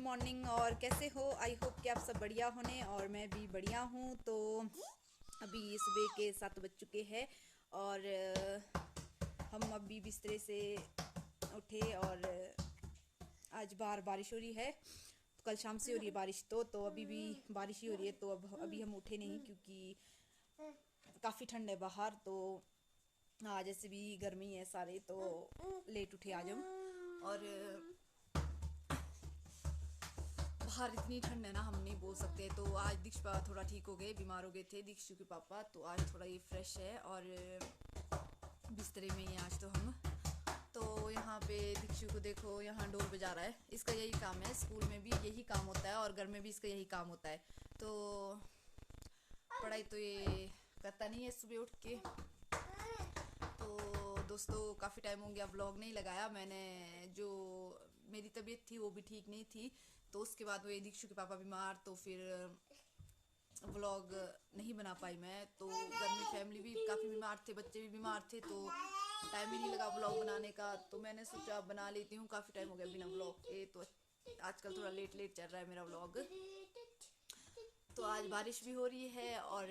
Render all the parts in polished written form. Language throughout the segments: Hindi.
मॉर्निंग। और कैसे हो? आई होप कि आप सब बढ़िया होने और मैं भी बढ़िया हूँ। तो अभी सुबह के 7 बज चुके हैं और हम अभी बिस्तरे से उठे और आज बाहर बारिश हो रही है। कल शाम से हो रही है बारिश, तो अभी भी बारिश ही हो रही है। तो अभी हम उठे नहीं क्योंकि काफ़ी ठंड है बाहर। तो आज ऐसे भी गर्मी है सारे, तो लेट उठे आज हम। और बाहर इतनी ठंड है ना, हम नहीं बोल सकते। तो आज दीक्ष पापा थोड़ा ठीक हो गए, बीमार हो गए थे दीक्षु के पापा। तो आज थोड़ा ये फ्रेश है और बिस्तरे में ही आज तो हम। तो यहाँ पे दीक्षु को देखो, यहाँ ढोल बजा रहा है। इसका यही काम है, स्कूल में भी यही काम होता है और घर में भी इसका यही काम होता है। तो पढ़ाई तो ये करता नहीं है सुबह उठ के। तो दोस्तों काफ़ी टाइम हो गया व्लॉग नहीं लगाया मैंने। जो मेरी तबीयत थी वो भी ठीक नहीं थी, तो उसके बाद वो दीक्षु के पापा बीमार, तो फिर व्लॉग नहीं बना पाई मैं। तो घर में फैमिली भी काफ़ी बीमार थे, बच्चे भी बीमार थे, तो टाइम ही नहीं लगा व्लॉग बनाने का। तो मैंने सोचा बना लेती हूँ, काफ़ी टाइम हो गया बिना व्लॉग के। तो आजकल थोड़ा लेट लेट चल रहा है मेरा व्लॉग। तो आज बारिश भी हो रही है और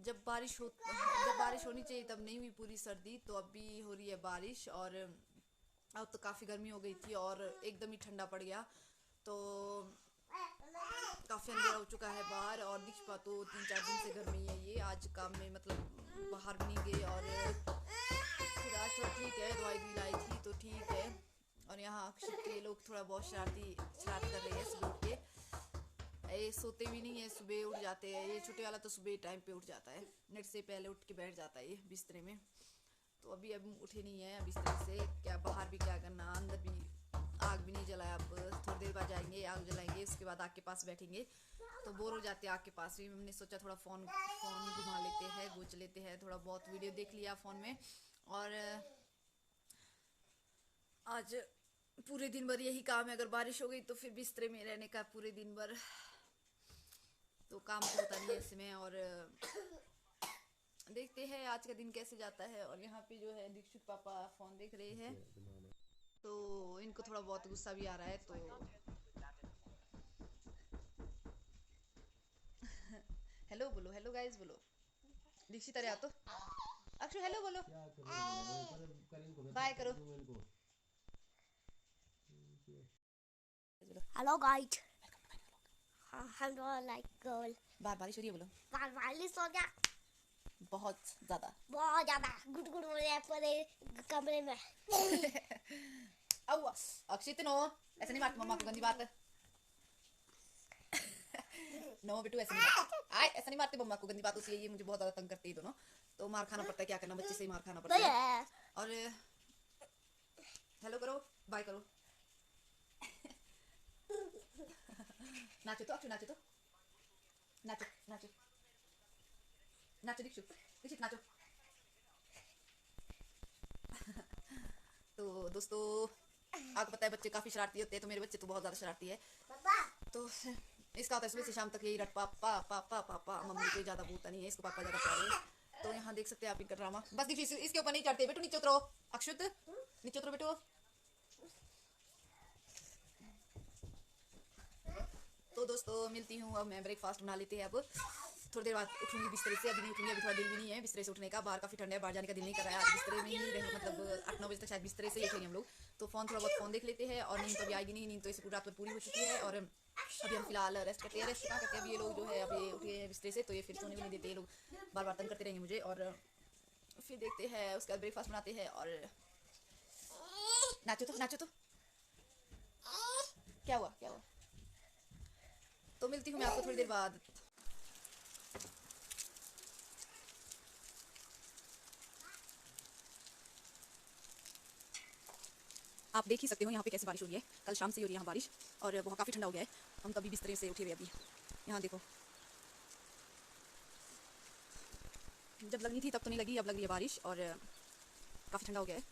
जब बारिश होनी चाहिए तब नहीं हुई पूरी सर्दी, तो अभी हो रही है बारिश। और अब तो काफ़ी गर्मी हो गई थी और एकदम ही ठंडा पड़ गया। तो काफ़ी अंधेरा हो चुका है बाहर। और दीक्षा तो 3-4 दिन से घर में ही है। ये आज काम में मतलब बाहर भी नहीं गए और फिर आज थोड़ा ठीक है, दवाई भी लाई थी तो ठीक है। और यहाँ अक्षित के लोग थोड़ा बहुत शरारत कर रहे हैं सुबह उठ के। ये सोते भी नहीं है, सुबह उठ जाते हैं। ये छोटे वाला तो सुबह टाइम पे उठ जाता है, नेट से पहले उठ के बैठ जाता है ये बिस्तरे में। तो अभी उठे नहीं है बिस्तर से, क्या बाहर भी क्या करना, अंदर भी आग भी नहीं जलाया। अब थोड़ी देर बाद जाएंगे, आग जलाएंगे, उसके बाद आग के पास बैठेंगे। तो बोर हो जाते हैं आग के पास भी। हमने सोचा थोड़ा फ़ोन घुमा लेते हैं, गोच लेते हैं, थोड़ा बहुत वीडियो देख लिया फ़ोन में। और आज पूरे दिन भर यही काम है। अगर बारिश हो गई तो फिर बिस्तरे में रहने का पूरे दिन भर, तो काम तो होता नहीं है इसमें। और देखते हैं आज का दिन कैसे जाता है। और यहाँ पे जो है दीक्षित पापा फोन देख रहे हैं, तो इनको थोड़ा बहुत गुस्सा भी आ रहा है। तो हेलो बोलो, हेलो गाइस बोलो। दीक्षित अरे आ तो अक्षु हेलो बोलो, बाय करो। हेलो गाइस, हम लाइक गर्ल। बाहर बारिश हो रही है, बोलो। बारिश हो गया बहुत ज्यादा गुड गुड हो रहा है पूरे कमरे में। अक्षित नो, ऐसे नहीं मारती मम्मा को, गंदी बात है। नो बेटू ऐसे नहीं, ऐसा नहीं मारती मम्मा को, गंदी बात होती है। ये मुझे बहुत ज्यादा तंग करती है दोनों, तो मार खाना पड़ता है, क्या करना, बच्चे से ही मार खाना पड़ता है। और हेलो करो, बाय करो। नाचो तो अक्षु, नाचो तो, नाचो नाचो नाचो दीक्षु, दीक्षित नाचो। तो दोस्तों आपको पता है बच्चे काफ़ी शरारती होते हैं, तो मेरे बच्चे तो बहुत ज़्यादा शरारती है। तो इसका होता है सुबह से शाम तक यही रट पापा पापा पापा। मम्मी को ज़्यादा बोलता नहीं है, इसको पापा ज़्यादा प्यारे है। तो यहाँ देख सकते हैं आप इनका ड्रामा। बस दीक्षित इसके ऊपर नहीं चढ़ते बेटू, नीचे उतरो। अक्षुत नीचे उतरो बेटू। तो दोस्तों मिलती हूँ, अब मैं ब्रेकफास्ट बना लेते हैं। अब थोड़ी देर बाद उठूंगी बिस्तरे से, अभी नहीं उठूंगी, अभी थोड़ा दिल भी नहीं है बिस्तरे से उठने का। बाहर काफ़ी ठंड है, बाहर जाने का दिल नहीं कर रहा है। आज बिस्तरे में ही रहे, मतलब 8-9 बजे तक शायद बिस्तरे से ही उठेंगे हम लोग। तो थोड़ा बहुत फ़ोन देख लेते हैं और नींद तो अभी आएगी नहीं। नींद तो इस पूरी रात में पूरी हो चुकी है और अभी हम फिलहाल रेस्ट करते हैं। रेस्ट क्या करते हैं, अभी ये लोग जो है अभी उठे हैं बिस्तरे से, तो ये फिर सोने भी नहीं देते। ये लोग बार बार तंग करते रहेंगे मुझे। और फिर देखते हैं, उसके बाद ब्रेकफास्ट बनाते हैं। और नाचो तो, नाचो तो, क्या हुआ क्या हुआ। तो मिलती हूँ मैं आपको थोड़ी देर बाद। आप देख ही सकते हो यहाँ पे कैसे बारिश हो रही है, कल शाम से हो रही है यहाँ बारिश। और बहुत काफ़ी ठंडा हो गया है, हम तो अभी बिस्तरे से उठे हुए अभी। यहाँ देखो, जब लगनी थी तब तो नहीं लगी, अब लग रही है बारिश और काफ़ी ठंडा हो गया है।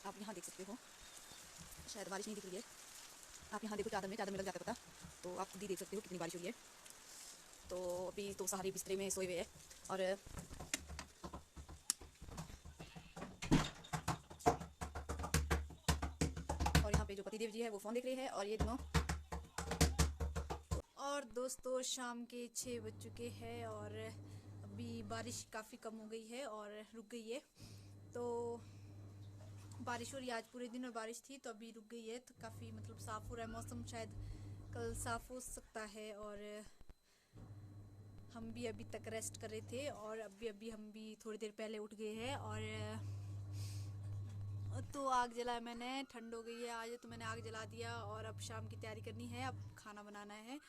आप यहाँ देख सकते हो, शायद बारिश नहीं दिख रही है। आप यहाँ देखो, चादर में लग जाता है पता, तो आप खुद ही देख सकते हो कितनी बारिश हो रही है। तो अभी तो सारे बिस्तरे में सोए हुए हैं। और बलदेव जी है वो फ़ोन देख रहे हैं और ये दोनों। और दोस्तों शाम के 6 बज चुके हैं और अभी बारिश काफ़ी कम हो गई है और रुक गई है। तो बारिश हो रही है, आज पूरे दिन में बारिश थी तो अभी रुक गई है, तो काफ़ी मतलब साफ़ हो रहा है मौसम, शायद कल साफ़ हो सकता है। और हम भी अभी तक रेस्ट कर रहे थे और अभी हम भी थोड़ी देर पहले उठ गए हैं। और तो आग जलाया मैंने, ठंड हो गई है आज तो मैंने आग जला दिया और अब शाम की तैयारी करनी है, अब खाना बनाना है।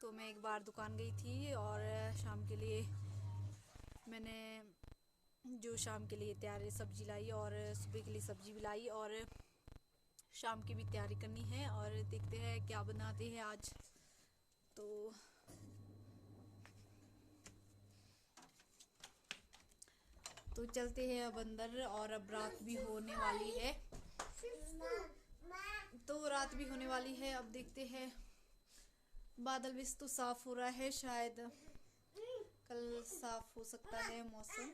तो मैं एक बार दुकान गई थी और शाम के लिए मैंने जो शाम के लिए तैयारी सब्जी लाई और सुबह के लिए सब्जी भी लाई और शाम की भी तैयारी करनी है और देखते हैं क्या बनाते हैं आज। तो चलते हैं अब अंदर और अब रात भी होने वाली है, तो रात भी होने वाली है। अब देखते हैं, बादल भी तो साफ हो रहा है, शायद कल साफ हो सकता है मौसम,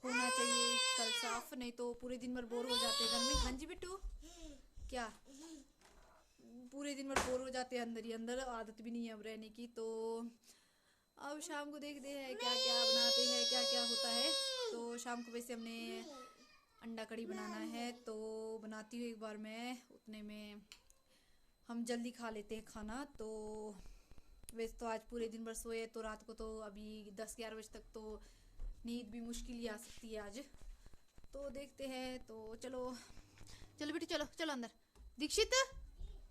होना चाहिए कल साफ, नहीं तो पूरे दिन भर बोर हो जाते हैं घर में। हाँ जी बिट्टू, क्या पूरे दिन भर बोर हो जाते हैं अंदर ही अंदर, आदत भी नहीं है अब रहने की। तो अब शाम को देखते हैं क्या क्या बनाते हैं, क्या क्या होता है। तो शाम को वैसे हमने अंडा कड़ी बनाना है, तो बनाती हूँ एक बार मैं, उतने में हम जल्दी खा लेते हैं खाना। तो वैसे तो आज पूरे दिन भर सोए, तो रात को तो अभी 10-11 बजे तक तो नींद भी मुश्किल ही आ सकती है आज। तो देखते हैं, तो चलो चलो बेटू, चलो चलो अंदर, दीक्षित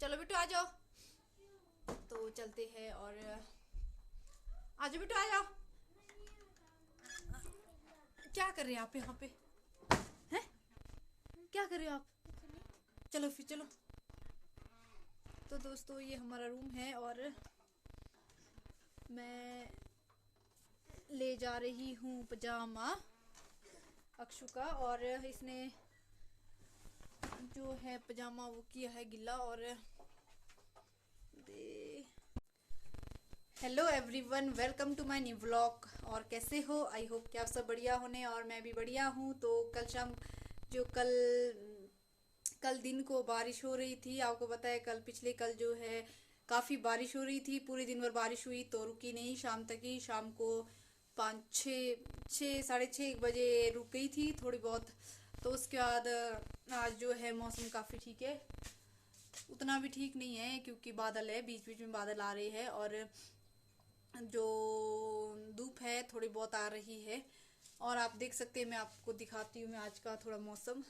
चलो बेटू आ जाओ। तो चलते हैं और आ जाओ बेटू आ जाओ। क्या कर रहे हैं आप यहाँ पे, हैं क्या कर रहे हो आप, चलो फिर चलो। तो दोस्तों ये हमारा रूम है और मैं ले जा रही हूँ पजामा अक्षु का, और इसने जो है पजामा वो किया है गिल्ला। और hello everyone, welcome to my new vlog. और कैसे हो, आई होप कि आप सब बढ़िया होने और मैं भी बढ़िया हूँ। तो कल शाम जो कल दिन को बारिश हो रही थी, आपको पता है पिछले कल जो है काफ़ी बारिश हो रही थी, पूरे दिन भर बारिश हुई तो रुकी नहीं, शाम तक ही, शाम को 5-6 साढ़े 6 बजे रुक गई थी थोड़ी बहुत। तो उसके बाद आज जो है मौसम काफ़ी ठीक है, उतना भी ठीक नहीं है क्योंकि बादल है, बीच बीच में बादल आ रहे हैं और जो धूप है थोड़ी बहुत आ रही है। और आप देख सकते हैं, मैं आपको दिखाती हूँ मैं आज का थोड़ा मौसम।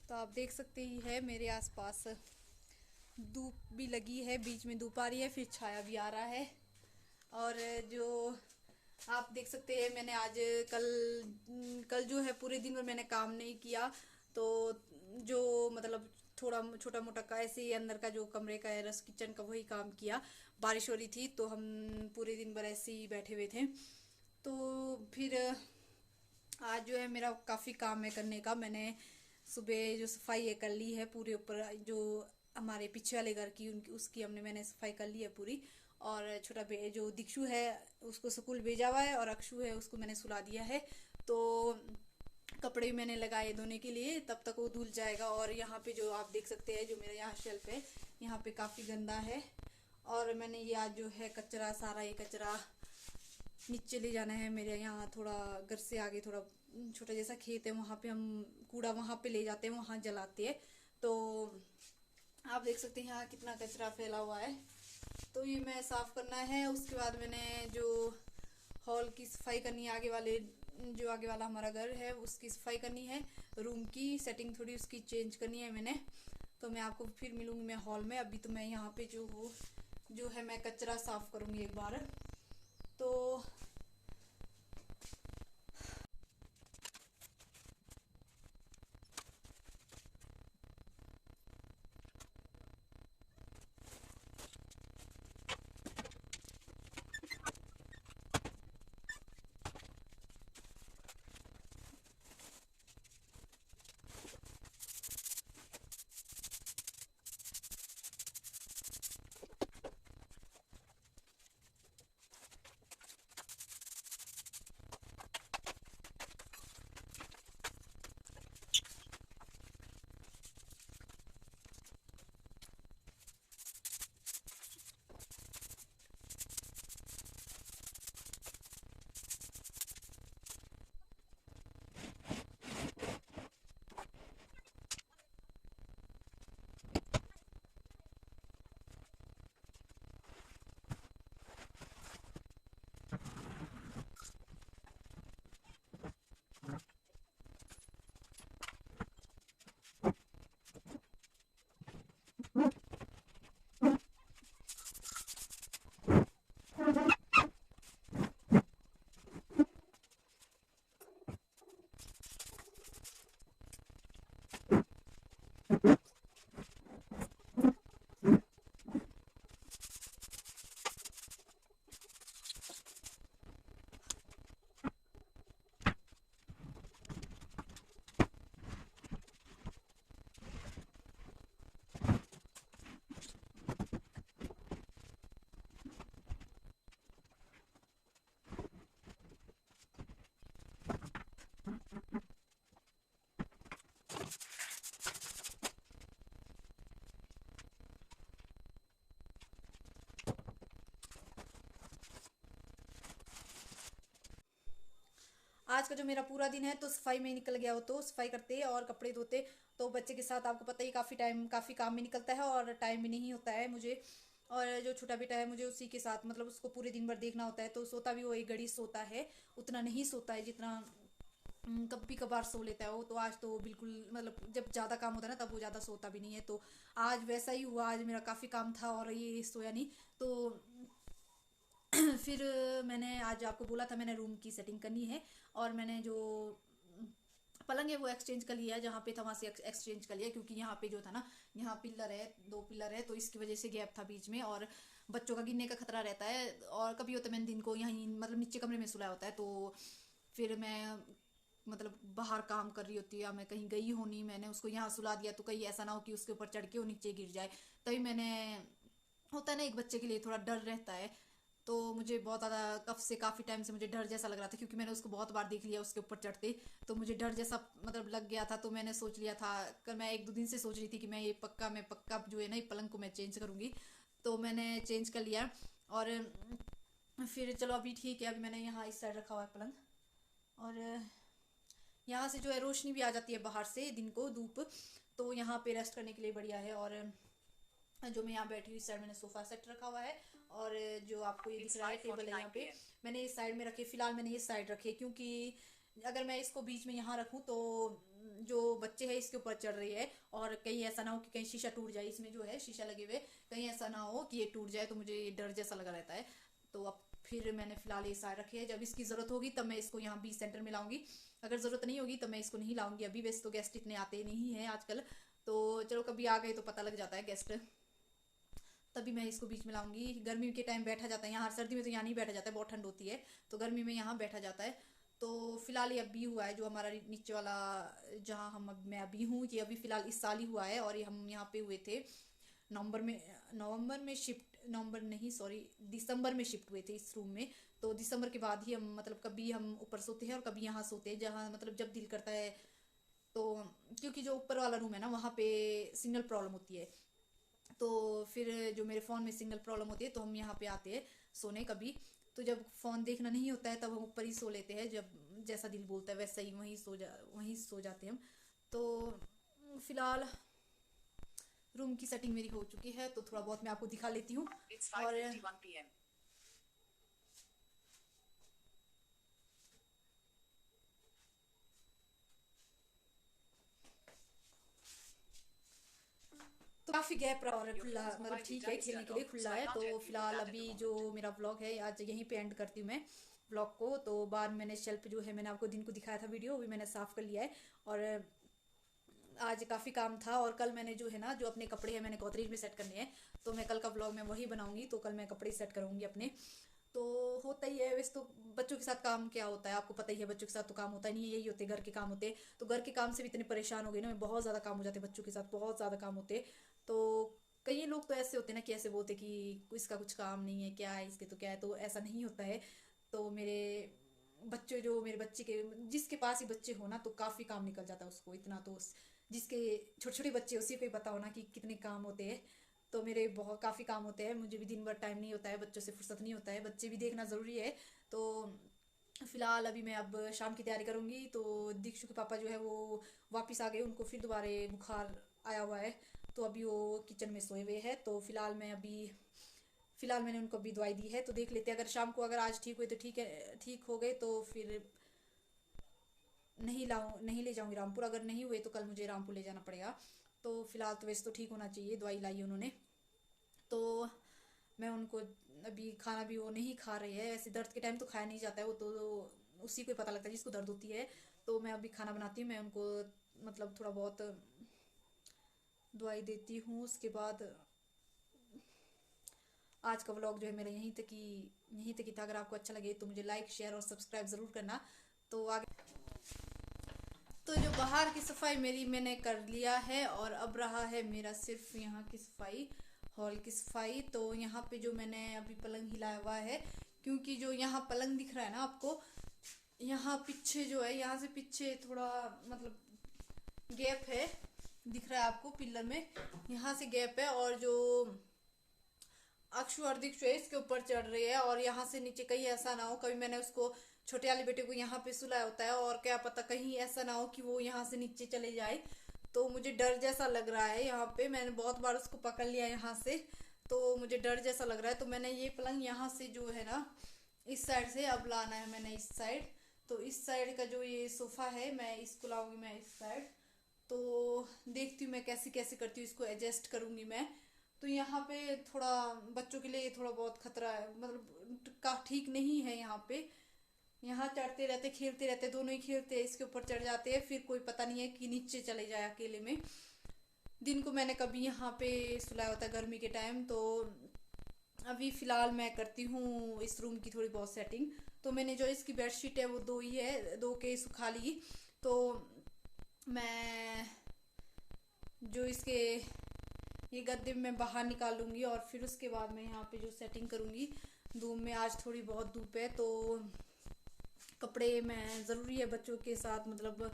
तो आप देख सकते ही है मेरे आसपास धूप भी लगी है, बीच में धूप आ रही है, फिर छाया भी आ रहा है। और जो आप देख सकते हैं मैंने आज कल जो है पूरे दिन में मैंने काम नहीं किया, तो जो मतलब थोड़ा छोटा मोटा का ऐसे ही अंदर का जो कमरे का है रस किचन का वही काम किया। बारिश हो रही थी तो हम पूरे दिन भर ऐसे ही बैठे हुए थे। तो फिर आज जो है मेरा काफ़ी काम है करने का, मैंने सुबह जो सफाई है कर ली है पूरे ऊपर, जो हमारे पीछे वाले घर की उनकी उसकी मैंने सफाई कर ली है पूरी। और छोटा जो दीक्षु है उसको स्कूल भेजा हुआ है और अक्षु है उसको मैंने सुला दिया है। तो कपड़े मैंने लगाए धोने के लिए, तब तक वो धुल जाएगा। और यहाँ पे जो आप देख सकते हैं जो मेरा यहाँ शेल्फ है, यहाँ पे काफ़ी गंदा है और मैंने ये आज जो है कचरा सारा ये कचरा नीचे ले जाना है। मेरे यहाँ थोड़ा घर से आगे थोड़ा छोटा जैसा खेत है, वहाँ पे हम कूड़ा वहाँ पे ले जाते हैं, वहाँ जलाते हैं। तो आप देख सकते हैं यहाँ कितना कचरा फैला हुआ है, तो ये मैं साफ़ करना है। उसके बाद मैंने जो हॉल की सफाई करनी है, आगे वाला हमारा घर है उसकी सफाई करनी है, रूम की सेटिंग थोड़ी उसकी चेंज करनी है मैंने। तो मैं आपको फिर मिलूँगी मैं हॉल में, अभी तो मैं यहाँ पे जो है मैं कचरा साफ़ करूँगी एक बार। तो आज का जो मेरा पूरा दिन है तो सफाई में निकल गया हो, तो सफाई करते और कपड़े धोते। तो बच्चे के साथ आपको पता ही काफ़ी काम में निकलता है और टाइम भी नहीं होता है मुझे। और जो छोटा बेटा है मुझे उसी के साथ मतलब उसको पूरे दिन भर देखना होता है, तो सोता भी वो एक घड़ी सोता है, उतना नहीं सोता है जितना कभी कभार सो लेता है वो। तो आज तो बिल्कुल मतलब जब ज़्यादा काम होता है ना तब वो ज़्यादा सोता भी नहीं है। तो आज वैसा ही हुआ, आज मेरा काफ़ी काम था और ये सोया नहीं। तो फिर मैंने आज आपको बोला था मैंने रूम की सेटिंग करनी है, और मैंने जो पलंग है वो एक्सचेंज कर लिया है, जहाँ पे था वहाँ से एक्सचेंज कर लिया, क्योंकि यहाँ पे जो था ना, यहाँ पिलर है, 2 पिलर है, तो इसकी वजह से गैप था बीच में और बच्चों का गिरने का खतरा रहता है। और कभी होता है मैंने दिन को यहीं मतलब नीचे कमरे में सुलाया होता है, तो फिर मैं मतलब बाहर काम कर रही होती है या मैं कहीं गई होनी, मैंने उसको यहाँ सुला दिया तो कहीं ऐसा ना हो कि उसके ऊपर चढ़ के वो नीचे गिर जाए। तभी मैंने, होता है ना एक बच्चे के लिए थोड़ा डर रहता है, तो मुझे बहुत ज़्यादा कब से काफ़ी टाइम से मुझे डर जैसा लग रहा था, क्योंकि मैंने उसको बहुत बार देख लिया उसके ऊपर चढ़ते, तो मुझे डर जैसा मतलब लग गया था। तो मैंने सोच लिया था, कल मैं 1-2 दिन से सोच रही थी कि मैं पक्का जो है ना ये पलंग को मैं चेंज करूँगी, तो मैंने चेंज कर लिया। और फिर चलो अभी ठीक है, अभी मैंने यहाँ इस साइड रखा हुआ है पलंग, और यहाँ से जो है रोशनी भी आ जाती है बाहर से दिन को, धूप, तो यहाँ पे रेस्ट करने के लिए बढ़िया है। और जो मैं यहाँ बैठी हुई इस साइड मैंने सोफा सेट रखा हुआ है, और जो आपको ये दिख रहा है टेबल है यहाँ पे, मैंने इस साइड में रखे, फिलहाल मैंने ये साइड रखे, क्योंकि अगर मैं इसको बीच में यहाँ रखूँ तो जो बच्चे हैं इसके ऊपर चढ़ रही है, और कहीं ऐसा ना हो कि कहीं शीशा टूट जाए, इसमें जो है शीशा लगे हुए, कहीं ऐसा ना हो कि ये टूट जाए, तो मुझे ये डर जैसा लगा रहता है। तो अब फिर मैंने फिलहाल ये साइड रखे है, जब इसकी ज़रूरत होगी तब मैं इसको यहाँ बीच सेंटर में लाऊंगी, अगर ज़रूरत नहीं होगी तो मैं इसको नहीं लाऊंगी अभी। वैसे तो गेस्ट इतने आते नहीं हैं आजकल, तो चलो कभी आ गए तो पता लग जाता है गेस्ट, तभी मैं इसको बीच में लाऊंगी। गर्मी के टाइम बैठा जाता है यहाँ, सर्दी में तो यहाँ नहीं बैठा जाता है, बहुत ठंड होती है, तो गर्मी में यहाँ बैठा जाता है। तो फिलहाल ये अभी हुआ है जो हमारा नीचे वाला, जहाँ मैं अभी हूँ, ये अभी फिलहाल इस साल ही हुआ है, और ये हम यहाँ पे हुए थे नवंबर में शिफ्ट, नवंबर नहीं सॉरी दिसंबर में शिफ्ट हुए थे इस रूम में। तो दिसंबर के बाद ही हम मतलब कभी हम ऊपर सोते हैं और कभी यहाँ सोते हैं, जहाँ मतलब जब दिल करता है। तो क्योंकि जो ऊपर वाला रूम है ना वहाँ पे सिग्नल प्रॉब्लम होती है, तो फिर जो मेरे फ़ोन में सिग्नल प्रॉब्लम होती है, तो हम यहाँ पे आते हैं सोने कभी, तो जब फ़ोन देखना नहीं होता है तब हम ऊपर ही सो लेते हैं, जब जैसा दिल बोलता है वैसा ही वहीं सो जाते हैं हम। तो फिलहाल रूम की सेटिंग मेरी हो चुकी है, तो थोड़ा बहुत मैं आपको दिखा लेती हूँ। और तो काफ़ी गैप रहा और खुला मतलब ठीक है, खेलने के लिए खुला है। तो फिलहाल अभी जो मेरा व्लॉग है आज यहीं पे एंड करती हूँ मैं व्लॉग को। तो बाद मैंने शेल्फ जो है मैंने आपको दिन को दिखाया था वीडियो, भी मैंने साफ़ कर लिया है, और आज काफ़ी काम था। और कल मैंने जो है ना जो अपने कपड़े हैं मैंने गोदरेज में सेट करने हैं, तो मैं कल का व्लॉग में वही बनाऊंगी, तो कल मैं कपड़े सेट करूँगी अपने। तो होता ही है वैसे तो, बच्चों के साथ काम क्या होता है आपको पता ही है, बच्चों के साथ तो काम होता ही नहीं है, यही होते घर के काम होते। तो घर के काम से भी इतने परेशान हो गए ना मैं, बहुत ज़्यादा काम हो जाते बच्चों के साथ, बहुत ज़्यादा काम होते। तो कई लोग तो ऐसे होते हैं ना कि ऐसे बोलते कि इसका कुछ काम नहीं है, क्या है इसके, तो क्या है, तो ऐसा नहीं होता है। तो मेरे बच्चे के जिसके पास ही बच्चे हो ना तो काफ़ी काम निकल जाता है उसको, इतना तो जिसके छोटे छोटे बच्चे उसी को ही पता होना कि कितने काम होते हैं। तो मेरे बहुत काफ़ी काम होते हैं, मुझे भी दिन भर टाइम नहीं होता है, बच्चों से फुर्सत नहीं होता है, बच्चे भी देखना ज़रूरी है। तो फिलहाल अभी मैं अब शाम की तैयारी करूँगी। तो दीक्षु के पापा जो है वो वापस आ गए, उनको फिर दोबारा बुखार आया हुआ है, तो अभी वो किचन में सोए हुए हैं। तो फिलहाल मैंने उनको अभी दवाई दी है, तो देख लेते हैं, अगर शाम को अगर आज ठीक हुए तो ठीक है, ठीक हो गए तो फिर नहीं ले जाऊंगी रामपुर, अगर नहीं हुए तो कल मुझे रामपुर ले जाना पड़ेगा। तो फिलहाल तो वैसे तो ठीक होना चाहिए, दवाई लाई उन्होंने। तो मैं उनको अभी खाना भी वो नहीं खा रही है, ऐसे दर्द के टाइम तो खाया नहीं जाता है, वो तो उसी को ही पता लगता है जिसको दर्द होती है। तो मैं अभी खाना बनाती हूँ, मैं उनको मतलब थोड़ा बहुत दवाई देती हूँ, उसके बाद आज का व्लॉग जो है मेरा यहीं तक ही था। अगर आपको अच्छा लगे तो मुझे लाइक शेयर और सब्सक्राइब ज़रूर करना। तो आगे तो जो बाहर की सफाई मेरी मैंने कर लिया है, और अब रहा है मेरा सिर्फ यहाँ की सफाई, हॉल की सफाई। तो यहाँ पे जो मैंने अभी पलंग हिलाया हुआ है, क्योंकि जो यहाँ पलंग दिख रहा है ना आपको, यहाँ पीछे जो है, यहाँ से पीछे थोड़ा मतलब गैप है, दिख रहा है आपको पिलर में, यहाँ से गैप है। और जो अक्षु और दीक्षु है इसके ऊपर चढ़ रही है, और यहाँ से नीचे कहीं ऐसा ना हो, कभी मैंने उसको छोटे वाले बेटे को यहाँ पे सुलाया होता है और क्या पता कहीं ऐसा ना हो कि वो यहाँ से नीचे चले जाए, तो मुझे डर जैसा लग रहा है। यहाँ पे मैंने बहुत बार उसको पकड़ लिया यहाँ से, तो मुझे डर जैसा लग रहा है। तो मैंने ये पलंग यहाँ से जो है ना इस साइड से अब लाना है मैंने इस साइड, तो इस साइड का जो ये सोफा है मैं इसको लाऊंगी मैं इस साइड। तो देखती हूँ मैं कैसे कैसे करती हूँ, इसको एडजस्ट करूंगी मैं। तो यहाँ पे थोड़ा बच्चों के लिए थोड़ा बहुत खतरा है, मतलब का ठीक नहीं है यहाँ पे। यहाँ चढ़ते रहते खेलते रहते, दोनों ही खेलते हैं, इसके ऊपर चढ़ जाते हैं, फिर कोई पता नहीं है कि नीचे चले जाए अकेले में। दिन को मैंने कभी यहाँ पे सुलाया होता है गर्मी के टाइम। तो अभी फिलहाल मैं करती हूँ इस रूम की थोड़ी बहुत सेटिंग। तो मैंने जो इसकी बेडशीट है वो दो ही है, दो के सुखा ली। तो मैं जो इसके ये गद्दे में बाहर निकालूंगी और फिर उसके बाद मैं यहाँ पे जो सेटिंग करूँगी। धूप में आज थोड़ी बहुत धूप है, तो कपड़े मैं ज़रूरी है बच्चों के साथ, मतलब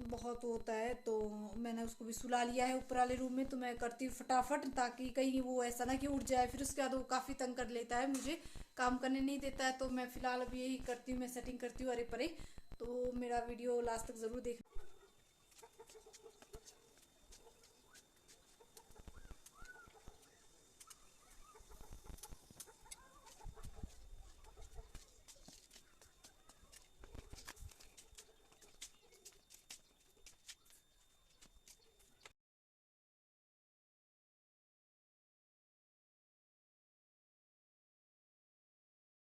बहुत होता है। तो मैंने उसको भी सुला लिया है ऊपर वाले रूम में। तो मैं करती हूँ फटाफट, ताकि कहीं वो ऐसा ना कि उठ जाए, फिर उसके बाद वो काफ़ी तंग कर लेता है, मुझे काम करने नहीं देता है। तो मैं फ़िलहाल अभी यही करती हूँ, मैं सेटिंग करती हूँ अरे परे। तो मेरा वीडियो लास्ट तक ज़रूर देख।